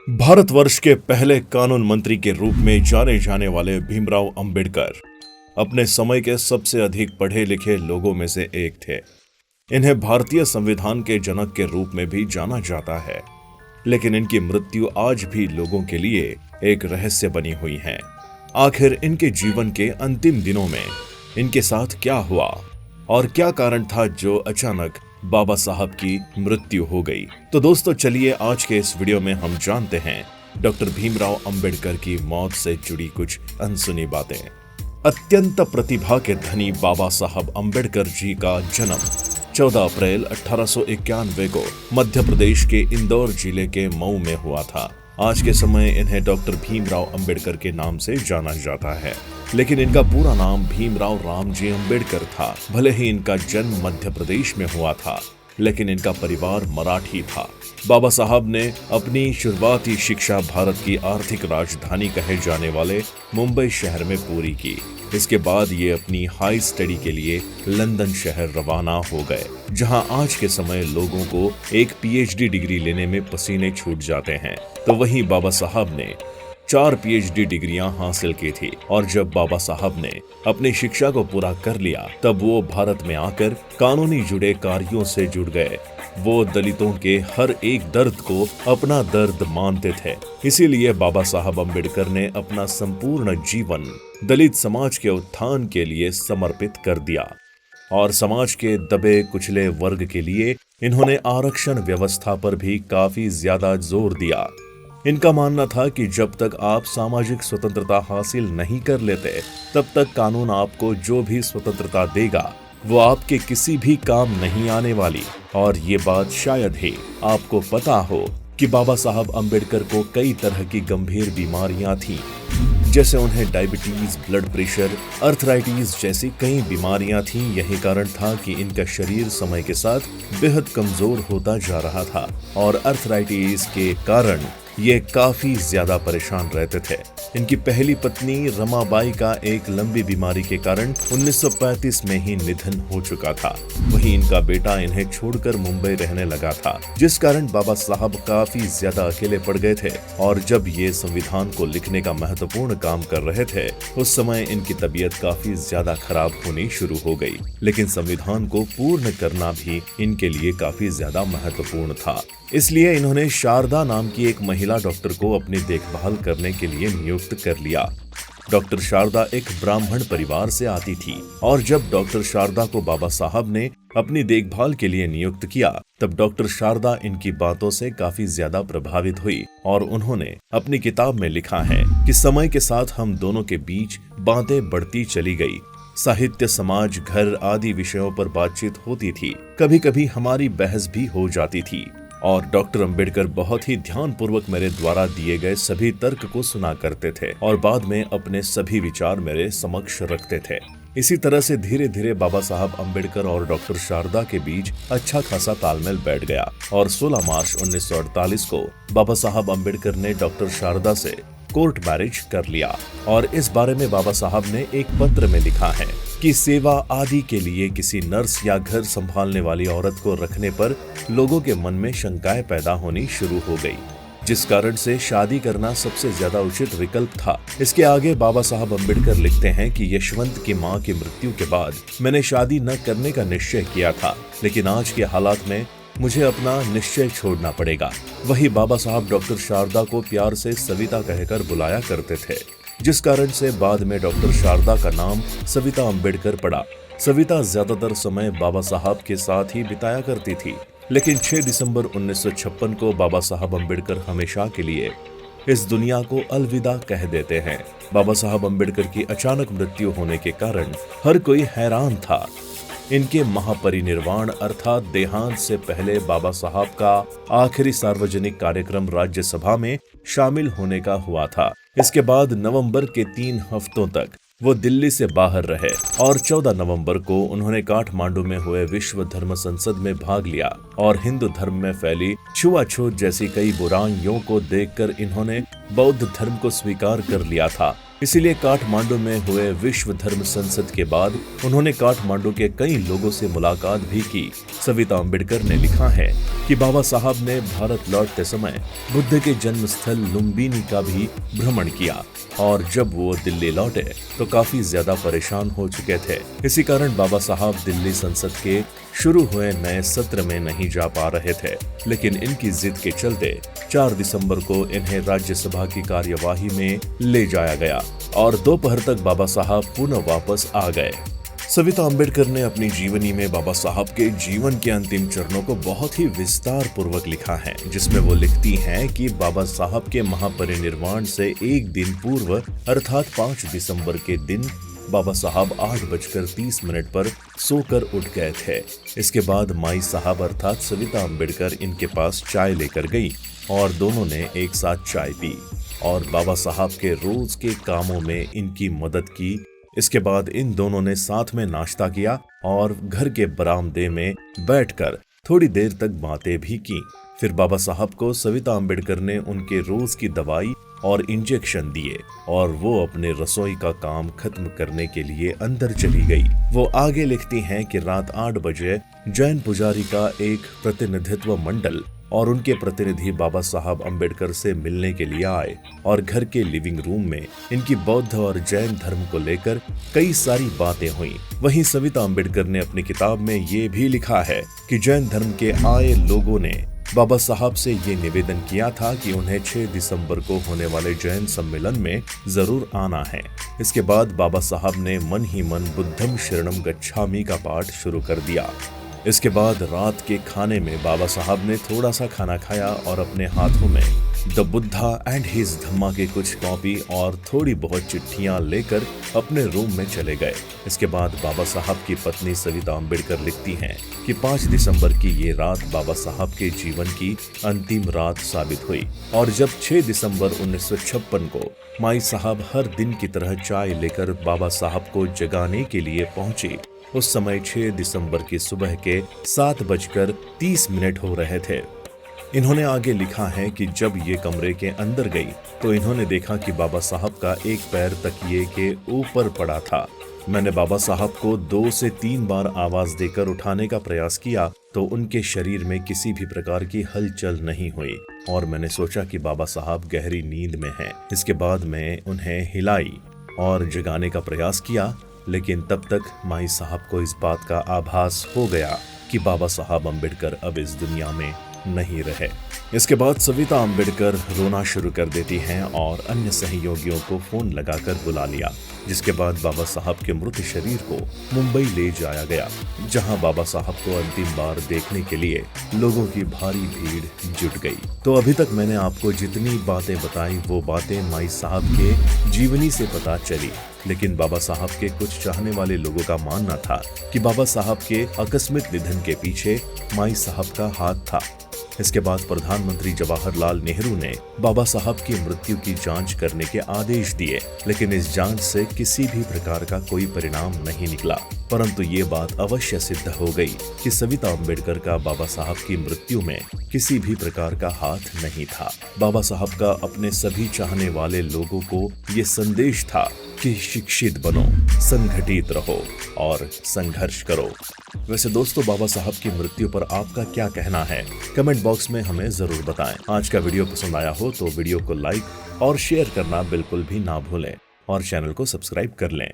भारतवर्ष के पहले कानून मंत्री के रूप में जाने जाने वाले भीमराव अंबेडकर अपने समय के सबसे अधिक पढ़े लिखे लोगों में से एक थे। इन्हें भारतीय संविधान के जनक के रूप में भी जाना जाता है, लेकिन इनकी मृत्यु आज भी लोगों के लिए एक रहस्य बनी हुई है। आखिर इनके जीवन के अंतिम दिनों में इनके साथ क्या हुआ और क्या कारण था जो अचानक बाबा साहब की मृत्यु हो गई। तो दोस्तों चलिए आज के इस वीडियो में हम जानते हैं डॉक्टर भीमराव अंबेडकर की मौत से जुड़ी कुछ अनसुनी बातें। अत्यंत प्रतिभा के धनी बाबा साहब अंबेडकर जी का जन्म 14 अप्रैल 1891 को मध्य प्रदेश के इंदौर जिले के मऊ में हुआ था। आज के समय इन्हें डॉक्टर भीमराव अंबेडकर के नाम से जाना जाता है, लेकिन इनका पूरा नाम भीमराव रामजी अंबेडकर था। भले ही इनका जन्म मध्य प्रदेश में हुआ था, लेकिन इनका परिवार मराठी था। बाबा साहब ने अपनी शुरुआती शिक्षा भारत की आर्थिक राजधानी कहे जाने वाले मुंबई शहर में पूरी की। इसके बाद ये अपनी हाई स्टडी के लिए लंदन शहर रवाना हो गए, जहां आज के समय लोगों को एक पीएचडी डिग्री लेने में पसीने छूट जाते हैं। तो वहीं बाबा साहब ने 4 पीएचडी डिग्रियां हासिल की थी, और जब बाबा साहब ने अपनी शिक्षा को पूरा कर लिया तब वो भारत में आकर कानूनी जुड़े कार्यों से जुड़ गए। वो दलितों के हर एक दर्द को अपना दर्द मानते थे। इसीलिए बाबा साहब अंबेडकर ने अपना संपूर्ण जीवन दलित समाज के उत्थान के लिए समर्पित कर दिया, और समाज के दबे कुचले वर्ग के लिए इन्होंने आरक्षण व्यवस्था पर भी काफी ज्यादा जोर दिया। इनका मानना था कि जब तक आप सामाजिक स्वतंत्रता हासिल नहीं कर लेते, तब तक कानून आपको जो भी स्वतंत्रता देगा वो आपके किसी भी काम नहीं आने वाली। और ये बात शायद ही आपको पता हो कि बाबा साहब अंबेडकर को कई तरह की गंभीर बीमारियां थीं, जैसे उन्हें डायबिटीज, ब्लड प्रेशर, अर्थराइटिस जैसी कई बीमारियां थीं। यही कारण था कि इनका शरीर समय के साथ बेहद कमजोर होता जा रहा था, और अर्थराइटिस के कारण ये काफी ज्यादा परेशान रहते थे। इनकी पहली पत्नी रमाबाई का एक लंबी बीमारी के कारण 1935 में ही निधन हो चुका था। वहीं इनका बेटा इन्हें छोड़कर मुंबई रहने लगा था, जिस कारण बाबा साहब काफी ज्यादा अकेले पड़ गए थे। और जब ये संविधान को लिखने का महत्वपूर्ण काम कर रहे थे, उस समय इनकी तबीयत काफी ज्यादा खराब होनी शुरू हो गई। लेकिन संविधान को पूर्ण करना भी इनके लिए काफी ज्यादा महत्वपूर्ण था। इसलिए इन्होंने शारदा नाम की एक महिला डॉक्टर को अपनी देखभाल करने के लिए नियुक्त कर लिया। डॉक्टर शारदा एक ब्राह्मण परिवार से आती थी, और जब डॉक्टर शारदा को बाबा साहब ने अपनी देखभाल के लिए नियुक्त किया, तब डॉक्टर शारदा इनकी बातों से काफी ज्यादा प्रभावित हुई, और उन्होंने अपनी किताब में लिखा है कि समय के साथ हम दोनों के बीच बातें बढ़ती चली गई। साहित्य, समाज, घर आदि विषयों पर बातचीत होती थी। कभी कभी हमारी बहस भी हो जाती थी, और डॉक्टर अंबेडकर बहुत ही ध्यानपूर्वक मेरे द्वारा दिए गए सभी तर्क को सुना करते थे, और बाद में अपने सभी विचार मेरे समक्ष रखते थे। इसी तरह से धीरे धीरे बाबा साहब अंबेडकर और डॉक्टर शारदा के बीच अच्छा खासा तालमेल बैठ गया, और 16 मार्च 1948 को बाबा साहब अंबेडकर ने डॉक्टर शारदा से कोर्ट मैरिज कर लिया। और इस बारे में बाबा साहब ने एक पत्र में लिखा है कि सेवा आदि के लिए किसी नर्स या घर संभालने वाली औरत को रखने पर लोगों के मन में शंकाएं पैदा होनी शुरू हो गई, जिस कारण से शादी करना सबसे ज्यादा उचित विकल्प था। इसके आगे बाबा साहब अंबेडकर लिखते हैं कि यशवंत की मां की मृत्यु के बाद मैंने शादी न करने का निश्चय किया था, लेकिन आज के हालात में मुझे अपना निश्चय छोड़ना पड़ेगा। वही बाबा साहब डॉक्टर शारदा को प्यार से सविता कहकर बुलाया करते थे, जिस कारण से बाद में डॉक्टर शारदा का नाम सविता अंबेडकर पड़ा। सविता ज्यादातर समय बाबा साहब के साथ ही बिताया करती थी, लेकिन 6 दिसंबर 1956 को बाबा साहब अंबेडकर हमेशा के लिए इस दुनिया को अलविदा कह देते हैं। बाबा साहब अंबेडकर की अचानक मृत्यु होने के कारण हर कोई हैरान था। इनके महापरिनिर्वाण अर्थात देहांत से पहले बाबा साहब का आखिरी सार्वजनिक कार्यक्रम राज्यसभा में शामिल होने का हुआ था। इसके बाद नवंबर के 3 हफ्तों तक वो दिल्ली से बाहर रहे, और 14 नवंबर को उन्होंने काठमांडू में हुए विश्व धर्म संसद में भाग लिया, और हिंदू धर्म में फैली छुआछूत जैसी कई बुराइयों को देखकर इन्होंने बौद्ध धर्म को स्वीकार कर लिया था। इसीलिए काठमांडू में हुए विश्व धर्म संसद के बाद उन्होंने काठमांडू के कई लोगों से मुलाकात भी की। सविता अम्बेडकर ने लिखा है कि बाबा साहब ने भारत लौटते समय बुद्ध के जन्म स्थल लुम्बिनी का भी भ्रमण किया और जब वो दिल्ली लौटे तो काफी ज्यादा परेशान हो चुके थे। इसी कारण बाबा साहब दिल्ली संसद के शुरू हुए नए सत्र में नहीं जा पा रहे थे, लेकिन इनकी जिद के चलते 4 दिसंबर को इन्हें राज्यसभा की कार्यवाही में ले जाया गया और दोपहर तक बाबा साहब पुनः वापस आ गए। सविता अम्बेडकर ने अपनी जीवनी में बाबा साहब के जीवन के अंतिम चरणों को बहुत ही विस्तार पूर्वक लिखा है, जिसमें वो लिखती हैं कि बाबा साहब के महापरिनिर्वाण से एक दिन पूर्व अर्थात 5 दिसंबर के दिन बाबा साहब 8:30 पर सोकर उठ गए थे। इसके बाद माई साहब अर्थात सविता अम्बेडकर इनके पास चाय लेकर गई और दोनों ने एक साथ चाय पी और बाबा साहब के रोज के कामों में इनकी मदद की। इसके बाद इन दोनों ने साथ में नाश्ता किया और घर के बरामदे में बैठकर थोड़ी देर तक बातें भी की। फिर बाबा साहब को सविता अम्बेडकर ने उनके रोज की दवाई और इंजेक्शन दिए और वो अपने रसोई का काम खत्म करने के लिए अंदर चली गई। वो आगे लिखती हैं कि रात 8 बजे जैन पुजारी का एक प्रतिनिधित्व मंडल और उनके प्रतिनिधि बाबा साहब अम्बेडकर से मिलने के लिए आए और घर के लिविंग रूम में इनकी बौद्ध और जैन धर्म को लेकर कई सारी बातें हुई। वहीं सविता अम्बेडकर ने अपनी किताब में ये भी लिखा है कि जैन धर्म के आए लोगों ने बाबा साहब से ये निवेदन किया था कि उन्हें 6 दिसंबर को होने वाले जैन सम्मेलन में जरूर आना है। इसके बाद बाबा साहब ने मन ही मन बुद्धम शरणम गच्छामि का पाठ शुरू कर दिया। इसके बाद रात के खाने में बाबा साहब ने थोड़ा सा खाना खाया और अपने हाथों में द बुद्धा एंड हिज धम्मा के कुछ कॉपी और थोड़ी बहुत चिट्ठियां लेकर अपने रूम में चले गए। इसके बाद बाबा साहब की पत्नी सविता अम्बेडकर लिखती हैं कि 5 दिसंबर की ये रात बाबा साहब के जीवन की अंतिम रात साबित हुई और जब 6 दिसंबर 1956 को माई साहब हर दिन की तरह चाय लेकर बाबा साहब को जगाने के लिए पहुंची, उस समय 6 दिसंबर की सुबह के 7:30 हो रहे थे। इन्होंने आगे लिखा है कि जब ये कमरे के अंदर गई तो इन्होंने देखा कि बाबा साहब का एक पैर तकिए के ऊपर पड़ा था। मैंने बाबा साहब को 2 से 3 बार आवाज देकर उठाने का प्रयास किया तो उनके शरीर में किसी भी प्रकार की हलचल नहीं हुई और मैंने सोचा कि बाबा साहब गहरी नींद में हैं। इसके बाद मैं उन्हें हिलाई और जगाने का प्रयास किया, लेकिन तब तक माई साहब को इस बात का आभास हो गया कि बाबा साहब अम्बेडकर अब इस दुनिया में नहीं रहे। इसके बाद सविता अम्बेडकर रोना शुरू कर देती हैं और अन्य सहयोगियों को फोन लगाकर बुला लिया, जिसके बाद बाबा साहब के मृत शरीर को मुंबई ले जाया गया, जहां बाबा साहब को अंतिम बार देखने के लिए लोगों की भारी भीड़ जुट गई। तो अभी तक मैंने आपको जितनी बातें बताई वो बातें माई साहब के जीवनी से पता चली, लेकिन बाबा साहब के कुछ चाहने वाले लोगों का मानना था कि बाबा साहब के आकस्मिक निधन के पीछे माई साहब का हाथ था। इसके बाद प्रधानमंत्री जवाहरलाल नेहरू ने बाबा साहब की मृत्यु की जांच करने के आदेश दिए, लेकिन इस जांच से किसी भी प्रकार का कोई परिणाम नहीं निकला। परंतु ये बात अवश्य सिद्ध हो गई कि सविता अम्बेडकर का बाबा साहब की मृत्यु में किसी भी प्रकार का हाथ नहीं था। बाबा साहब का अपने सभी चाहने वाले लोगों को ये संदेश था कि शिक्षित बनो, संगठित रहो और संघर्ष करो। वैसे दोस्तों, बाबा साहब की मृत्यु पर आपका क्या कहना है? कमेंट बॉक्स में हमें जरूर बताएं। आज का वीडियो पसंद आया हो तो वीडियो को लाइक और शेयर करना बिल्कुल भी ना भूलें और चैनल को सब्सक्राइब कर लें।